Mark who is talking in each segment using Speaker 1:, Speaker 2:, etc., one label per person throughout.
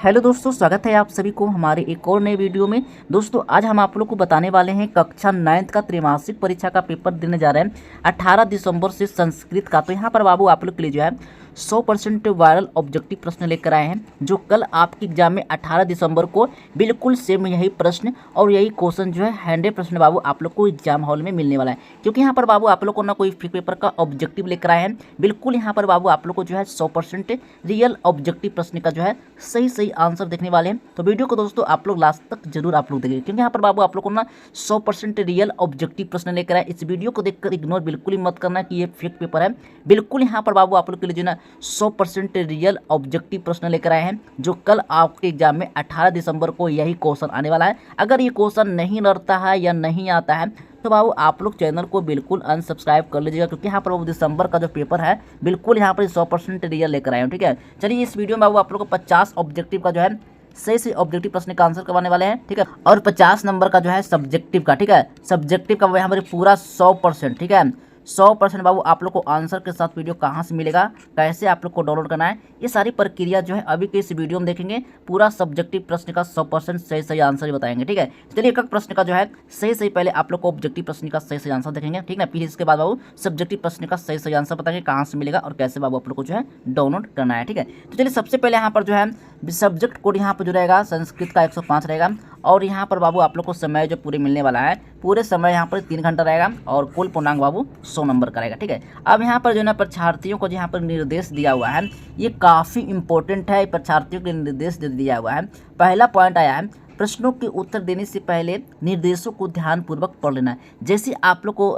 Speaker 1: Hello दोस्तों, स्वागत है आप सभी को हमारे एक और नए वीडियो में। दोस्तों आज हम आप लोग को बताने वाले हैं कक्षा 9th का त्रैमासिक परीक्षा का पेपर देने जा रहे हैं 18 दिसंबर से संस्कृत का। तो यहाँ पर बाबू आप लोग के लिए जो है 100% वायरल ऑब्जेक्टिव प्रश्न लेकर आए हैं, जो कल आपके एग्जाम में 18 दिसंबर को बिल्कुल सेम यही प्रश्न और यही क्वेश्चन जो है 100 प्रश्न बाबू आप लोग को एग्जाम हॉल में मिलने वाला है। क्योंकि यहाँ पर बाबू आप लोग को ना कोई फेक पेपर का ऑब्जेक्टिव लेकर आए हैं, बिल्कुल यहाँ पर बाबू आप लोग को जो है 100% रियल ऑब्जेक्टिव प्रश्न का जो है सही आंसर देखने वाले हैं। तो वीडियो को दोस्तों आप लोग लास्ट तक जरूर आप लोग देखिए, क्योंकि यहाँ पर बाबू आप लोग को ना 100% रियल ऑब्जेक्टिव प्रश्न लेकर आए। इस वीडियो को देखकर इग्नोर बिल्कुल ही मत करना कि ये फेक पेपर है। बिल्कुल यहाँ पर बाबू आप लोग के लिए जो ना 100% रियल ऑब्जेक्टिव प्रश्न लेकर आए हैं, जो कल आपके एग्जाम में 18 दिसंबर को यही क्वेश्चन आने वाला है। अगर ये क्वेश्चन नहीं लड़ता है या नहीं आता है तो बाबू आप लोग चैनल को बिल्कुल अनसब्सक्राइब कर लीजिएगा, क्योंकि यहाँ पर बाबू दिसंबर का जो पेपर है बिल्कुल यहाँ पर 100% रियल लेकर आए हैं। ठीक है, चलिए इस वीडियो में बाबू आप लोग को 50 ऑब्जेक्टिव का जो है सही ऑब्जेक्टिव प्रश्न का आंसर करवाने वाले हैं। ठीक है, और 50 नंबर का जो है सब्जेक्टिव का, ठीक है, सब्जेक्टिव का यहाँ पर पूरा 100%, ठीक है 100% बाबू आप लोग को आंसर के साथ वीडियो कहाँ से मिलेगा, कैसे आप लोग को डाउनलोड करना है, ये सारी प्रक्रिया जो है अभी के इस वीडियो में देखेंगे। पूरा सब्जेक्टिव प्रश्न का 100% सही आंसर ही बताएंगे। ठीक है, चलिए एक प्रश्न का जो है सही पहले आप लोग को ऑब्जेक्टिव प्रश्न का सही आंसर देखेंगे, ठीक है, फिर इसके बाद बाबू सब्जेक्टिव प्रश्न का सही आंसर बताएंगे कहाँ से मिलेगा और कैसे बाबू आप लोग को जो है डाउनलोड करना है। ठीक है, तो चलिए सबसे पहले यहाँ पर जो है सब्जेक्ट कोड यहाँ पर जो रहेगा संस्कृत का 105 रहेगा, और यहाँ पर बाबू आप लोग को समय जो पूरे मिलने वाला है, पूरे समय यहाँ पर 3 घंटा रहेगा और कुल पूर्णांक बाबू 100 नंबर का रहेगा। ठीक है, अब यहाँ पर जो है ना परीक्षार्थियों को यहाँ पर निर्देश दिया हुआ है, ये काफ़ी इंपॉर्टेंट है, परीक्षार्थियों को निर्देश दिया हुआ है। पहला पॉइंट आया है, प्रश्नों के उत्तर देने से पहले निर्देशों को ध्यानपूर्वक पढ़ लेना है। जैसे आप लोग को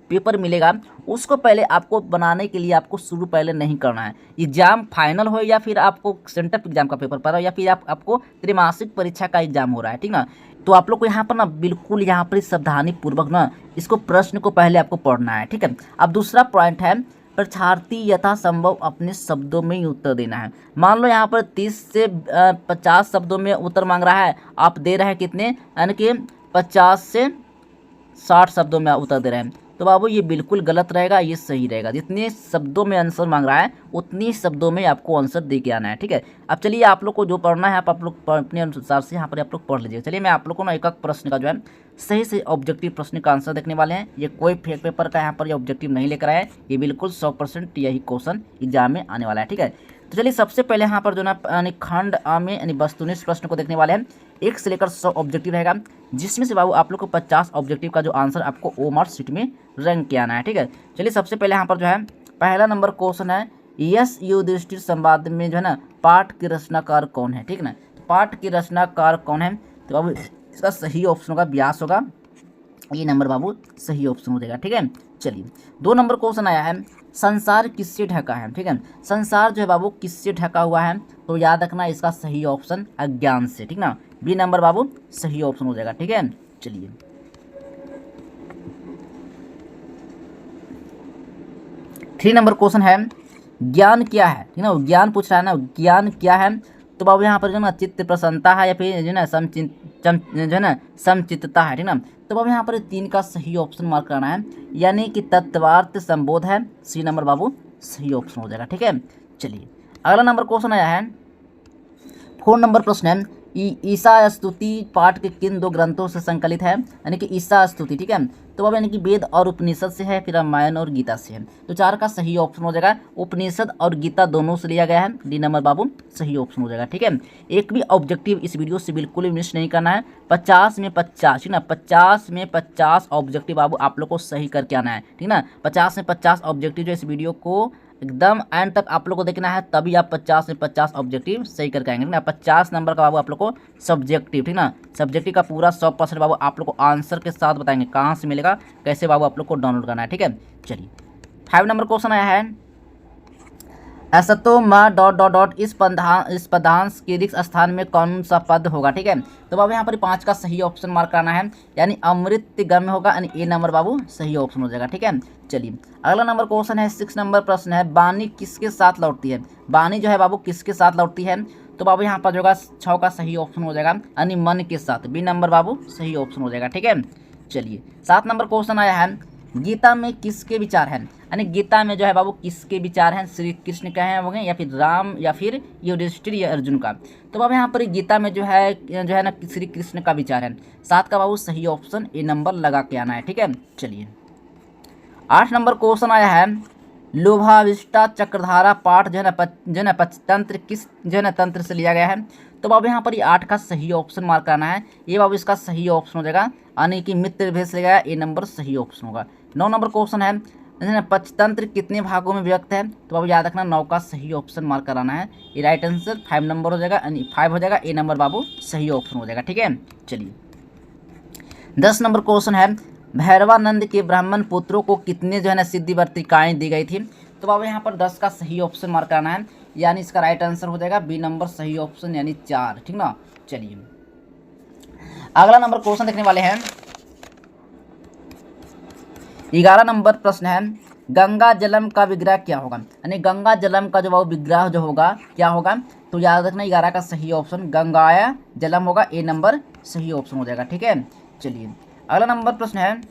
Speaker 1: पेपर मिलेगा उसको पहले आपको बनाने के लिए आपको शुरू पहले नहीं करना है। एग्जाम फाइनल हो या फिर आपको सेंटर एग्जाम का पेपर पड़ रहा हो या फिर आपको त्रैमासिक परीक्षा का एग्जाम हो रहा है, ठीक ना, तो आप लोग को यहाँ पर ना बिल्कुल यहाँ पर सावधानी पूर्वक ना इसको प्रश्न को पहले आपको पढ़ना है। ठीक है, अब दूसरा पॉइंट है, परीक्षार्थी यथासंभव अपने शब्दों में ही उत्तर देना है। मान लो यहाँ पर 30 से 50 शब्दों में उत्तर मांग रहा है, आप दे रहे हैं कितने, यानी कि 50 से 60 शब्दों में उत्तर दे रहे हैं, तो बाबू ये बिल्कुल गलत रहेगा, ये सही रहेगा। जितने शब्दों में आंसर मांग रहा है उतनी शब्दों में आपको आंसर दे के आना है। ठीक है, अब चलिए आप लोग को जो पढ़ना है आप लोग अपने अनुसार से यहाँ पर आप लोग पढ़ लीजिए। चलिए मैं आप लोग को ना एक प्रश्न का जो है सही ऑब्जेक्टिव प्रश्न का आंसर देखने वाले हैं। ये कोई फेक पेपर का यहाँ पर ये ऑब्जेक्टिव नहीं लेकर आए, ये बिल्कुल 100% यही क्वेश्चन एग्जाम में आने वाला है। ठीक है, तो चलिए सबसे पहले यहाँ पर जो ना खंड आ में यानी वस्तुनिष्ठ प्रश्न को देखने वाले हैं। 1 से लेकर 100 ऑब्जेक्टिव रहेगा, जिसमें से बाबू आप लोग को 50 ऑब्जेक्टिव का जो आंसर आपको ओमार शीट में रैंक किया आना है। ठीक है, चलिए सबसे पहले यहाँ पर जो है पहला नंबर क्वेश्चन है, यस युधिष्ठिर संवाद में जो है ना पाठ के रचनाकार कौन है। ठीक ना, पाठ के रचनाकार कौन है, तो बाबू इसका सही ऑप्शन होगा व्यास होगा, ये नंबर बाबू सही ऑप्शन हो जाएगा। ठीक है, चलिए 2 नंबर क्वेश्चन आया है, संसार किससे ढका है। ठीक है, संसार जो है बाबू किससे ढका हुआ है, तो याद रखना इसका सही ऑप्शन अज्ञान से, ठीक ना, बी नंबर बाबू सही ऑप्शन हो जाएगा। ठीक है, चलिए 3 नंबर क्वेश्चन है, ज्ञान क्या है, ठीक ना, ज्ञान पूछ रहा है ना, ज्ञान क्या है, तो बाबू यहाँ पर जो ना चित्त प्रसन्नता है या फिर जो ना जो है ना समचित्तता है, ठीक ना, तो बाबू यहाँ पर 3 का सही ऑप्शन मार्क करना है, यानी कि तत्वार्थ संबोध है, सी नंबर बाबू सही ऑप्शन हो जाएगा। ठीक है, चलिए अगला नंबर क्वेश्चन आया है, 4 नंबर प्रश्न है, ईसा स्तुति पाठ के किन 2 ग्रंथों से संकलित है, यानी कि ईसा स्तुति, ठीक है, तो बाबू यानी कि वेद और उपनिषद से है, फिर रामायण और गीता से है, तो 4 का सही ऑप्शन हो जाएगा, उपनिषद और गीता दोनों से लिया गया है, डी नंबर बाबू सही ऑप्शन हो जाएगा। ठीक है, एक भी ऑब्जेक्टिव इस वीडियो से बिल्कुल भी मिस नहीं करना है, 50 में 50, ठीक ना, 50 में 50 ऑब्जेक्टिव बाबू आप लोग को सही करके आना है। ठीक ना, 50 में 50 ऑब्जेक्टिव जो इस वीडियो को एकदम एंड तक आप लोग को देखना है, तभी आप 50 में 50 ऑब्जेक्टिव सही करके आएंगे। ना 50 नंबर का बाबू आप लोग को सब्जेक्टिव, ठीक ना, सब्जेक्टिव का पूरा 100% बाबू आप लोग को आंसर के साथ बताएंगे कहाँ से मिलेगा, कैसे बाबू आप लोग को डाउनलोड करना है। ठीक है, चलिए 5 नंबर क्वेश्चन आया है, असतो माँ डॉट इस पदांश के रिक्त स्थान में कौन सा पद होगा। ठीक है, तो बाबू यहाँ पर 5 का सही ऑप्शन मार्क करना है, यानी अमृतगम्य होगा, यानी ए नंबर बाबू सही ऑप्शन हो जाएगा। ठीक है, चलिए अगला नंबर क्वेश्चन है, 6 नंबर प्रश्न है, वाणी किसके साथ लौटती है, वाणी जो है बाबू किसके साथ लौटती है, तो बाबू यहाँ पर जो होगा 6 का सही ऑप्शन हो जाएगा, यानी मन के साथ, बी नंबर बाबू सही ऑप्शन हो जाएगा। ठीक है, चलिए 7 नंबर क्वेश्चन आया है, गीता में किसके विचार हैं, यानी गीता में जो है बाबू किसके विचार हैं, श्री कृष्ण का है होंगे या फिर राम या फिर युधिष्ठिर या अर्जुन का। तो बाबू यहाँ पर गीता में जो है ना श्री कृष्ण का विचार है। 7 का बाबू सही ऑप्शन ए नंबर लगा के आना है, ठीक है। चलिए 8 नंबर क्वेश्चन आया है, लोभाविष्टा चक्रधारा पाठ जो है ना पंचतंत्र किस जो है ना तंत्र से लिया गया है। तो बाबू यहाँ पर ये 8 का सही ऑप्शन मार्क करना है, ये बाबू इसका सही ऑप्शन हो जाएगा, यानी कि मित्र भेद से लिया गया, ए नंबर सही ऑप्शन होगा। 9 नंबर क्वेश्चन है पंचतंत्र कितने भागों में विभक्त है। तो बाबू याद रखना 9 का सही ऑप्शन मार्क कराना है, ये राइट आंसर 5 नंबर हो जाएगा, यानी 5 हो जाएगा, ए नंबर बाबू सही ऑप्शन हो जाएगा, ठीक है। चलिए 10 नंबर क्वेश्चन है, भैरवानंद के ब्राह्मण पुत्रों को कितने जो है ना सिद्धि वर्तिकाएँ दी गई थी। तो बाबू यहाँ पर 10 का सही ऑप्शन मार्क करना है, यानी इसका राइट आंसर हो जाएगा बी नंबर सही ऑप्शन, यानी 4, ठीक ना। चलिए अगला नंबर क्वेश्चन देखने वाले हैं, 11 नंबर प्रश्न है, गंगा जलम का विग्रह क्या होगा, यानी गंगा जलम का जो वो विग्रह जो होगा क्या होगा। तो याद रखना 11 का सही ऑप्शन गंगाया जलम होगा, ए नंबर सही ऑप्शन हो जाएगा, ठीक है। चलिए अगला नंबर प्रश्न है,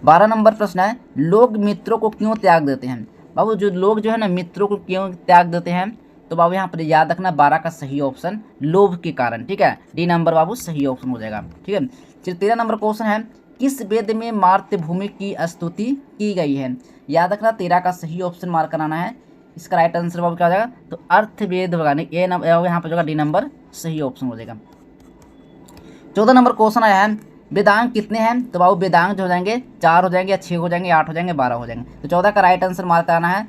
Speaker 1: 12 नंबर प्रश्न है, लोग मित्रों को क्यों त्याग देते हैं। बाबू जो लोग जो है ना मित्रों को क्यों त्याग देते हैं। तो बाबू यहाँ पर याद रखना 12 का सही ऑप्शन लोभ के कारण, ठीक है, डी नंबर बाबू सही ऑप्शन हो जाएगा, ठीक है। चलिए 13 नंबर क्वेश्चन है, किस वेद में मातृभूमि की स्तुति की गई है। याद रखना 13 का सही ऑप्शन मार्क कराना है, इसका राइट आंसर बाबू क्या हो जाएगा, तो अर्थवेद होगा, नहीं ए नंबर यहाँ पर जो डी नंबर सही ऑप्शन हो जाएगा। 14 नंबर क्वेश्चन आया है, वेदांग कितने हैं। तो बाबू वेदांग जो हो जाएंगे 4 हो जाएंगे या 6 हो जाएंगे, 8 हो जाएंगे, 12 हो जाएंगे। तो 14 का राइट आंसर मार्क कराना है,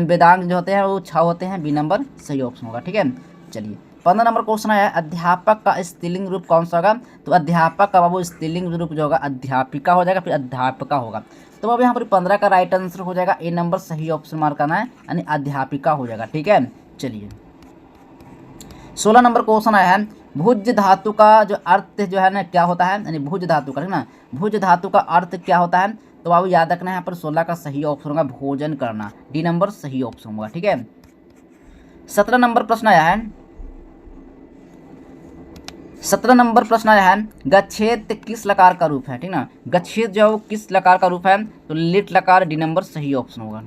Speaker 1: वेदांग जो होते हैं वो 6 होते हैं, बी नंबर सही ऑप्शन होगा, ठीक है। चलिए 15 नंबर क्वेश्चन आया है, अध्यापक का स्त्रीलिंग रूप कौन सा होगा। तो अध्यापक का बाबू स्त्रीलिंग रूप जो होगा अध्यापिका हो जाएगा, फिर अध्यापका होगा। तो बाबू यहाँ पर 15 का राइट आंसर हो जाएगा, ए नंबर सही ऑप्शन मार्क करना है, यानी अध्यापिका हो जाएगा, ठीक है। चलिए 16 नंबर क्वेश्चन आया है, भुज धातु का जो अर्थ जो है ना क्या होता है, यानी भुज धातु का, है ना, भुज धातु का अर्थ क्या होता है। तो बाबू याद रखना है यहाँ पर 16 का सही ऑप्शन होगा भोजन करना, डी नंबर सही ऑप्शन होगा, ठीक है। 17 नंबर प्रश्न आया है, 17 नंबर प्रश्न आया है, गच्छेद किस लकार का रूप है, ठीक ना। गच्छेद जो है किस लकार का रूप है, तो लिट लकार, डी नंबर सही ऑप्शन होगा,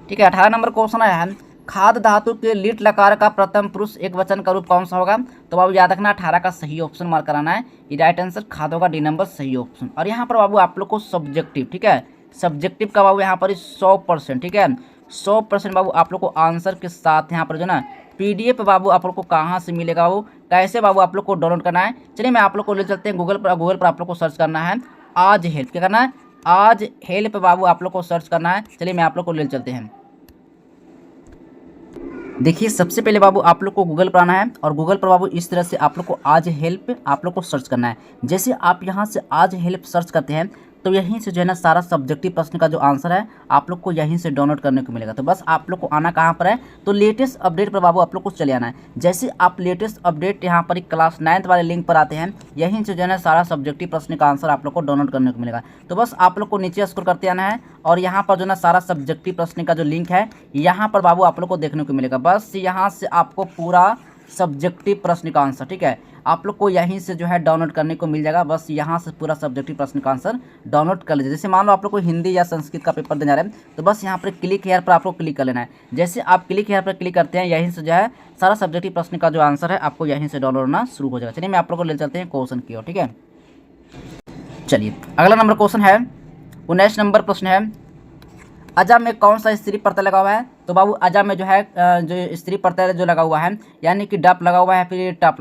Speaker 1: ठीक है। 18 नंबर क्वेश्चन आया है, खाद धातु के लिट लकार का प्रथम पुरुष एक वचन का रूप कौन सा होगा। तो बाबू याद रखना 18 का सही ऑप्शन मार्क कराना है, ये राइट आंसर खाद होगा, डी नंबर सही ऑप्शन। और यहाँ पर बाबू आप लोग को सब्जेक्टिव, ठीक है, सब्जेक्टिव का बाबू यहाँ पर 100%, ठीक है, 100% बाबू आप लोग को आंसर के साथ यहाँ पर जो ना PDF बाबू आप लोग को कहाँ से मिलेगा, वो कैसे बाबू आप लोग को डाउनलोड करना है। चलिए मैं आप लोग को ले चलते हैं गूगल पर आप लोग को सर्च करना है आज हेल्प, क्या करना है, आज हेल्प बाबू आप लोग को सर्च करना है। चलिए मैं आप लोग को ले चलते हैं। देखिए सबसे पहले बाबू आप लोग को गूगल पर आना है, और गूगल पर बाबू इस तरह से आप लोग को आज हेल्प आप लोग को सर्च करना है। जैसे आप यहाँ से आज हेल्प सर्च करते हैं तो यहीं से जो है ना सारा सब्जेक्टिव प्रश्न का जो आंसर है आप लोग को यहीं से डाउनलोड करने को मिलेगा। तो बस आप लोग को आना कहाँ पर है, तो लेटेस्ट अपडेट पर बाबू आप लोग को चले आना है। जैसे आप लेटेस्ट अपडेट यहाँ पर क्लास 9th वाले लिंक पर आते हैं, यहीं से जो है ना सारा सब्जेक्टिव प्रश्न का आंसर आप लोग को डाउनलोड करने को मिलेगा। तो बस आप लोग को नीचे स्क्रॉल करते आना है, और यहाँ पर जो है ना सारा सब्जेक्टिव प्रश्न का जो लिंक है यहाँ पर बाबू आप लोग को देखने को मिलेगा। बस यहाँ से आपको पूरा सब्जेक्टिव प्रश्न का आंसर, ठीक है, आप लोग को यहीं से जो है डाउनलोड करने को मिल जाएगा। बस यहाँ से पूरा सब्जेक्टिव प्रश्न का आंसर डाउनलोड कर लीजिए। जैसे मान लो आप लोग को हिंदी या संस्कृत का पेपर देना है, तो बस यहाँ पर क्लिक हेयर पर आप लोग क्लिक कर लेना है। जैसे आप क्लिक हेयर पर क्लिक करते हैं, यहीं से जो है सारा सब्जेक्टिव प्रश्न का जो आंसर है आपको यहीं से डाउनलोड होना शुरू हो जाएगा। चलिए मैं आप लोग को ले चलते हैं क्वेश्चन की ओर, ठीक है। चलिए अगला नंबर क्वेश्चन है, 19 नंबर प्रश्न है, अजा में कौन सा स्त्री प्रत्यय लगा हुआ है। तो बाबू अजा में जो है जो स्त्री प्रत्यय जो लगा हुआ है, यानी कि डप लगा हुआ है, फिर टप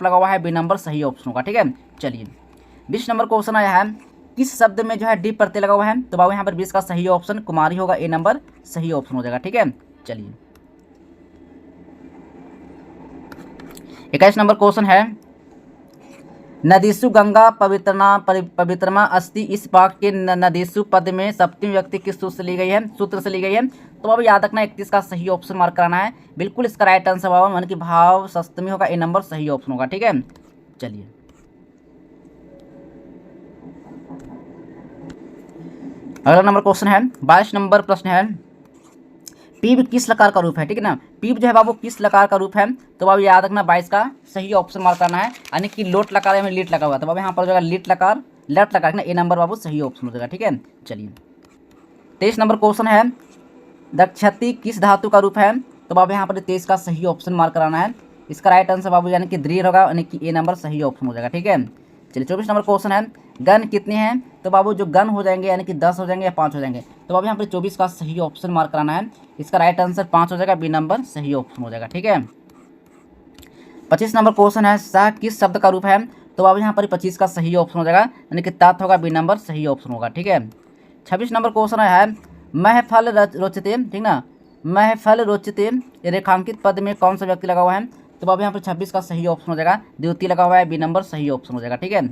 Speaker 1: लगा हुआ है, बी नंबर सही ऑप्शन होगा, ठीक है। चलिए 20 नंबर क्वेश्चन आया है, किस शब्द में जो है डी प्रत्यय लगा हुआ है। तो बाबू यहाँ पर 20 का सही ऑप्शन कुमारी होगा, ए नंबर सही ऑप्शन हो जाएगा, ठीक है। चलिए 21 नंबर क्वेश्चन है, नदीसु गंगा पवित्रमा अस्ति, इस वाक्य के नदीसु पद में सप्तमी व्यक्ति किस सूत्र से ली गई है। तो बाबू याद रखना 31 का सही ऑप्शन मार्क कराना है, बिल्कुल इसका राइट आंसर बाबा मन की भाव सप्तमी होगा, ए नंबर सही ऑप्शन होगा, ठीक है। चलिए अगला नंबर क्वेश्चन है, 22 नंबर प्रश्न है, पीब किस लकार का रूप है, ठीक है ना। पीब जो है बाबू किस लकार का रूप है। तो बाबू याद रखना 22 का सही ऑप्शन मार्क करना है, यानी कि लोट लकार में लीट लगा हुआ। तो बाबू यहाँ पर जो है लीट लकार लेफ्ट लगा के ए नंबर बाबू सही ऑप्शन हो जाएगा। ठीक है, चलिए 23 नंबर क्वेश्चन है, दक्षति किस धातु का रूप है? तो बाबू यहाँ पर 23 का सही ऑप्शन मार्क कराना है। इसका राइट आंसर बाबू यानी कि दृढ़ होगा, यानी कि ए नंबर सही ऑप्शन हो जाएगा। ठीक है, चलिए 24 नंबर क्वेश्चन है, गण कितने हैं? तो बाबू जो गण हो जाएंगे यानी कि 10 हो जाएंगे या 5 हो जाएंगे। तो बाबू यहाँ पर 24 का सही ऑप्शन मार्क कराना है। इसका राइट आंसर 5 हो जाएगा, बी नंबर सही ऑप्शन हो जाएगा। ठीक है, 25 नंबर क्वेश्चन है, शाह किस शब्द का रूप है? तो बाबू यहाँ पर 25 का सही ऑप्शन हो जाएगा, यानी कि तात होगा, बी नंबर सही ऑप्शन होगा। ठीक है, 26 नंबर क्वेश्चन है, महफल रोचते, ठीक ना, महफल रोचते रेखांकित पद में कौन सा व्यक्ति लगा हुआ है? तो बाबू यहाँ पर 26 का सही ऑप्शन हो जाएगा, द्वितीय लगा हुआ है, बी नंबर सही ऑप्शन हो जाएगा। ठीक है,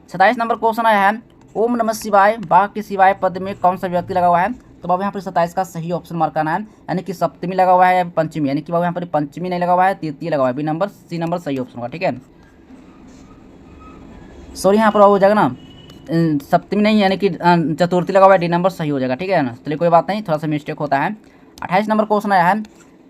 Speaker 1: 27 नंबर क्वेश्चन है, ओम नमः शिवाय बाघ के सिवाय पद में कौन सा व्यक्ति लगा हुआ है? तो बाबू यहाँ पर 27 का सही ऑप्शन मार्क करना है, यानी कि सप्तमी लगा हुआ है या पंचमी, यानी कि बाबू यहाँ पर पंचमी नहीं लगा हुआ है, तृतीय लगा हुआ है, बी नंबर सी नंबर सही ऑप्शन होगा। ठीक है, सॉरी यहाँ पर हो जाएगा ना, सप्तमी नहीं यानी कि चतुर्थी लगा हुआ है, डी नंबर सही हो जाएगा। ठीक है ना, चलिए कोई बात नहीं, थोड़ा सा मिस्टेक होता है। 28 नंबर क्वेश्चन आया है,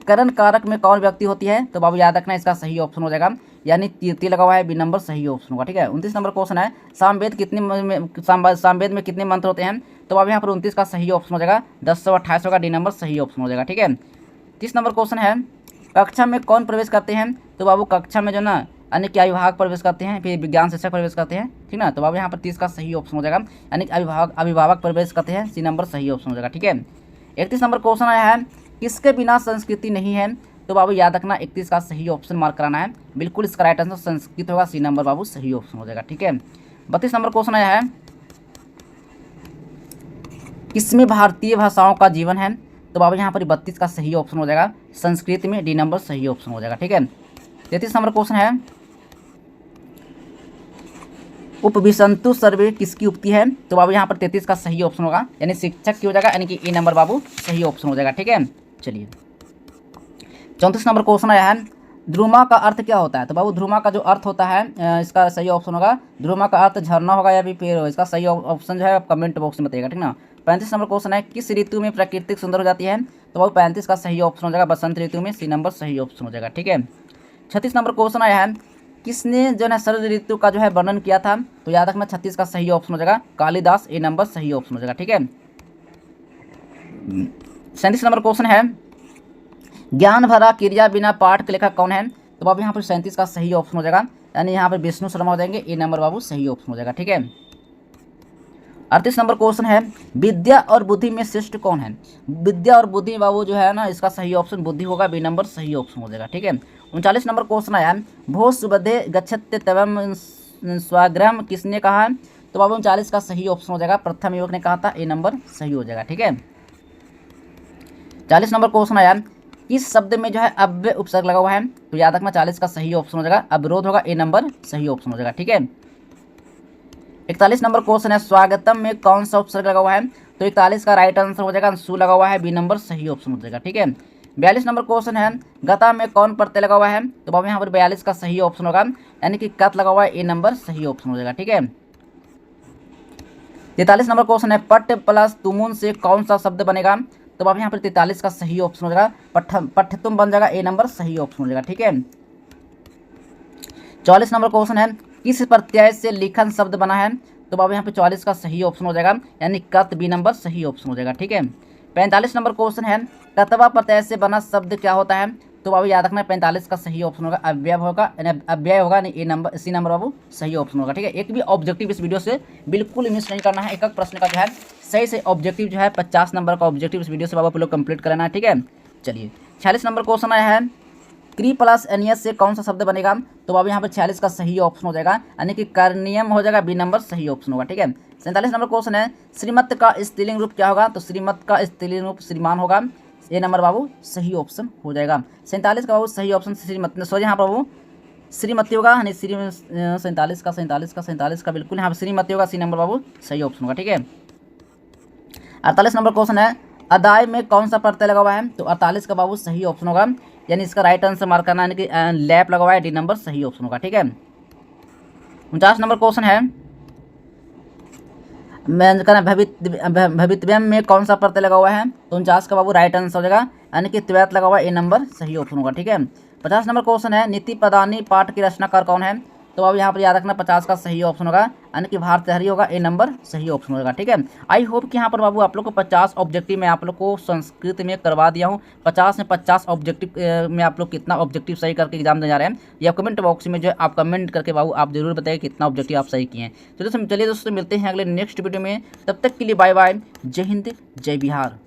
Speaker 1: करण कारक में कौन व्यक्ति होती है? तो बाबू याद रखना, इसका सही ऑप्शन हो जाएगा, यानी तृतीय लगा हुआ है, बी नंबर सही ऑप्शन होगा। ठीक है, 29 नंबर क्वेश्चन है, सामवेद सामवेद में कितने मंत्र होते हैं? तो बाबू यहाँ पर 29 का सही ऑप्शन हो जाएगा, 1028 होगा, डी नंबर सही ऑप्शन हो जाएगा। ठीक है, 30 नंबर क्वेश्चन है, कक्षा में कौन प्रवेश करते हैं? तो बाबू कक्षा में जो ना अन्य क्या विभाग प्रवेश करते हैं, फिर विज्ञान शिक्षक प्रवेश करते हैं। ठीक ना, तो बाबू यहाँ पर 30 का सही ऑप्शन हो जाएगा, यानी कि अभिभावक प्रवेश करते हैं, सी नंबर सही ऑप्शन हो जाएगा। ठीक है, 31 नंबर क्वेश्चन आया है, किसके बिना संस्कृति नहीं है? तो बाबू याद रखना, 31 का सही ऑप्शन मार्क कराना है, बिल्कुल इसका राइट आंसर संस्कृत होगा, सी नंबर बाबू सही ऑप्शन हो जाएगा। ठीक है, 32 नंबर क्वेश्चन आया है, किसमें भारतीय भाषाओं का जीवन है? तो बाबू यहाँ पर 32 का सही ऑप्शन हो जाएगा, संस्कृत में, डी नंबर सही ऑप्शन हो जाएगा। ठीक है, 33 नंबर क्वेश्चन है, उपविशंतु सर्वे किसकी उक्ति है? तो बाबू यहाँ पर 33 का सही ऑप्शन होगा, यानी शिक्षक की हो जाएगा, यानी कि ए नंबर बाबू सही ऑप्शन हो जाएगा। ठीक है, चलिए 34 नंबर क्वेश्चन आया है, ध्रुमा का अर्थ क्या होता है? तो बाबू ध्रुमा का जो अर्थ होता है, इसका सही ऑप्शन होगा, ध्रुमा का अर्थ झरना होगा या भी पेड़ हो, इसका सही ऑप्शन जो है आप कमेंट बॉक्स में बताइएगा। ठीक ना, 35 नंबर क्वेश्चन है, किस ऋतु में प्रकृति सुंदर हो जाती है? तो बाबू 35 का सही ऑप्शन हो जाएगा, बसंत ऋतु में, सी नंबर सही ऑप्शन हो जाएगा। ठीक है, 36 नंबर क्वेश्चन आया है, किसने जो है शरद ऋतु का जो है वर्णन किया था? तो याद रखना 36 का सही ऑप्शन हो जाएगा, कालिदास, ए नंबर सही ऑप्शन हो जाएगा। ठीक है, 37 नंबर क्वेश्चन है, ज्ञान भरा क्रिया बिना पाठ के लेखक कौन है? तो बाबू यहाँ पर 37 का सही ऑप्शन हो जाएगा, यानी यहाँ पर विष्णु शर्मा हो जाएंगे, ए नंबर बाबू सही ऑप्शन हो जाएगा। ठीक है, 38 नंबर क्वेश्चन है, विद्या और बुद्धि में श्रेष्ठ कौन है? विद्या और बुद्धि बाबू जो है ना, इसका सही ऑप्शन बुद्धि होगा, बी नंबर सही ऑप्शन हो जाएगा। ठीक है, 39 नंबर क्वेश्चन आया, भो सुबधे गच्छते तवम स्वाग्रहम किसने कहा? तो बाबू 39 का सही ऑप्शन हो जाएगा, प्रथम युवक ने कहा था, ए नंबर सही हो जाएगा। ठीक है, 40 नंबर क्वेश्चन आया, किस शब्द में जो है अव्यय उपसर्ग लगा हुआ है? तो याद रखना 40 का सही ऑप्शन हो जाएगा, अवरोध होगा, ए नंबर सही ऑप्शन हो जाएगा। ठीक है, 41 नंबर क्वेश्चन है, स्वागतम में कौन सा उपसर्ग लगा हुआ है? तो 41 का राइट आंसर हो जाएगा, सु लगा हुआ है, बी नंबर सही ऑप्शन हो जाएगा। ठीक है, 42 नंबर क्वेश्चन है, गता में कौन प्रत्यय लगा हुआ है? तो बाबू यहाँ पर 42 का सही ऑप्शन होगा, यानी कि कत लगा हुआ है, ए नंबर सही ऑप्शन हो जाएगा। ठीक है, 43 नंबर क्वेश्चन है, पट प्लस तुमुन से कौन सा शब्द बनेगा? तो बाबू यहाँ पर 43 का सही ऑप्शन हो जाएगा, पठ्यतुम बन जाएगा, ए नंबर सही ऑप्शन हो जाएगा। ठीक है, 44 नंबर क्वेश्चन है, किस प्रत्यय से लिखन शब्द बना है? तो बाबू यहाँ पे 44 का सही ऑप्शन हो जाएगा, यानी कत, बी नंबर सही ऑप्शन हो जाएगा। ठीक है, 45 नंबर क्वेश्चन है, कतवा प्रत्यय से बना शब्द क्या होता है? तो बाबू याद रखना 45 का सही ऑप्शन होगा, अव्यय होगा, अव्यय होगा, ए नंबर सी नंबर बाबू सही ऑप्शन होगा। ठीक है, एक भी ऑब्जेक्टिव इस वीडियो से बिल्कुल मिस नहीं करना है, एक एक प्रश्न का जो है सही से ऑब्जेक्टिव जो है 50 नंबर का ऑब्जेक्टिव इस वीडियो से बाबू आप लोग कंप्लीट कराना है। ठीक है, चलिए 46 नंबर क्वेश्चन आया है, क्री प्लस एनियस से कौन सा शब्द बनेगा? तो बाबू यहाँ पर 46 का सही ऑप्शन हो जाएगा, यानी कि कर्नियम हो जाएगा, बी नंबर सही ऑप्शन होगा। ठीक है, 47 नंबर क्वेश्चन है, श्रीमत का स्त्रीलिंग रूप क्या होगा? तो श्रीमत का स्त्रीलिंग रूप श्रीमान होगा, ए नंबर बाबू सही ऑप्शन हो जाएगा। 47 का बाबू सही ऑप्शन श्रीमती, सॉरी यहाँ पर बाबू श्रीमती होगा, यानी श्री 47 का बिल्कुल यहाँ पर श्रीमती होगा, सी नंबर बाबू सही ऑप्शन होगा। ठीक है, 48 नंबर क्वेश्चन है, अदाय में कौन सा प्रत्यय लगा हुआ है? तो 48 का बाबू सही ऑप्शन होगा, यानी इसका राइट आंसर मार्क करना, यानी कि लैप लगा हुआ है, डी नंबर सही ऑप्शन होगा। ठीक है, 49 नंबर क्वेश्चन है, भवितव्यम में कौन सा प्रत्यय लगा हुआ है? तो 49 का बाबू राइट आंसर हो जाएगा, यानी कि त्वैत लगा हुआ है, ए नंबर सही ऑप्शन होगा। ठीक है, 50 नंबर क्वेश्चन है, नीति पदानी पाठ की रचनाकार कौन है? तो अब यहाँ पर याद रखना 50 का सही ऑप्शन होगा, यानी कि भारतहरी होगा, ए नंबर सही ऑप्शन होगा। ठीक है, आई होप कि यहाँ पर बाबू आप लोग को 50 ऑब्जेक्टिव मैं आप लोग को संस्कृत में करवा दिया हूँ। 50 में 50 ऑब्जेक्टिव में आप लोग कितना ऑब्जेक्टिव सही करके एग्जाम देने जा रहे हैं, या कमेंट बॉक्स में जो है आप कमेंट करके बाबू आप जरूर बताइए कितना ऑब्जेक्टिव आप सही किए हैं। चलिए दोस्तों मिलते हैं अगले नेक्स्ट वीडियो में, तब तक के लिए बाय बाय, जय हिंद जय बिहार।